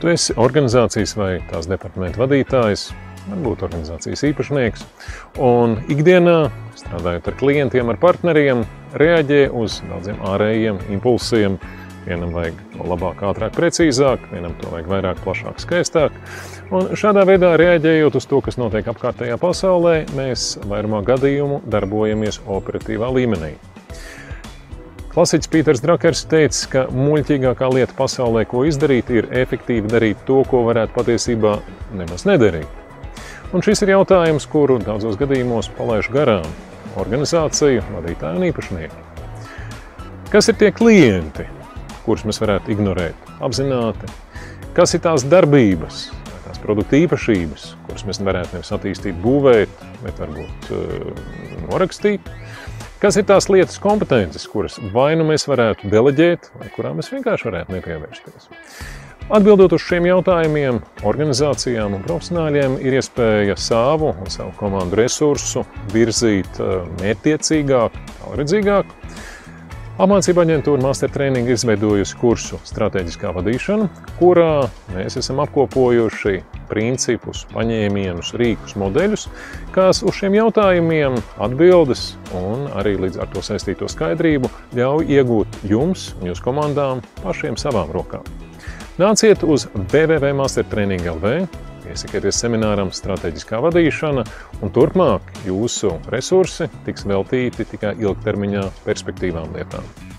Tu esi organizācijas vai tās departamenta vadītājs, varbūt organizācijas īpašnieks, un ikdienā, strādājot ar klientiem, ar partneriem, reaģē uz daudziem ārējiem impulsiem. Vienam vajag to labāk, ātrāk, precīzāk, vienam to vajag vairāk, plašāk, skaistāk. Un šādā veidā reaģējot uz to, kas notiek apkārtējā pasaulē, mēs vairumā gadījumu darbojamies operatīvā līmenī. Klasiķis Pīters Drakers teica, ka muļķīgākā lieta pasaulē, ko izdarīt, ir efektīvi darīt to, ko varētu patiesībā nemaz nedarīt. Un šis ir jautājums, kuru daudzos gadījumos palaiž garām organizāciju, vadītāju un īpašnieku. Kas ir tie klienti, kurus mēs varētu ignorēt apzināti? Kas ir tās darbības, tās produktu īpašības, kuras mēs varētu nevis attīstīt, būvēt, bet varbūt norakstīt? Kas ir tās lietas kompetences, kuras vai nu mēs varētu deleģēt, vai kurām mēs vienkārši varētu nepievērsties? Atbildot uz šiem jautājumiem, organizācijām un profesionāļiem ir iespēja savu un savu komandu resursu virzīt mērķtiecīgāk, tālredzīgāk. Apmācību aģentūra Master Training ir izveidojusi kursu Stratēģiskā vadīšana, kurā mēs esam apkopojuši principus, paņēmienus, rīkus, modeļus, kas uz šiem jautājumiem atbildes un arī līdz ar to saistīto skaidrību ļauj iegūt jums un jūsu komandām pašiem savām rokām. Nāciet uz www.mastertraining.lv, iesakieties semināram Stratēģiskā vadīšana, un turpmāk jūsu resursi tiks veltīti tikai ilgtermiņā perspektīvām lietām.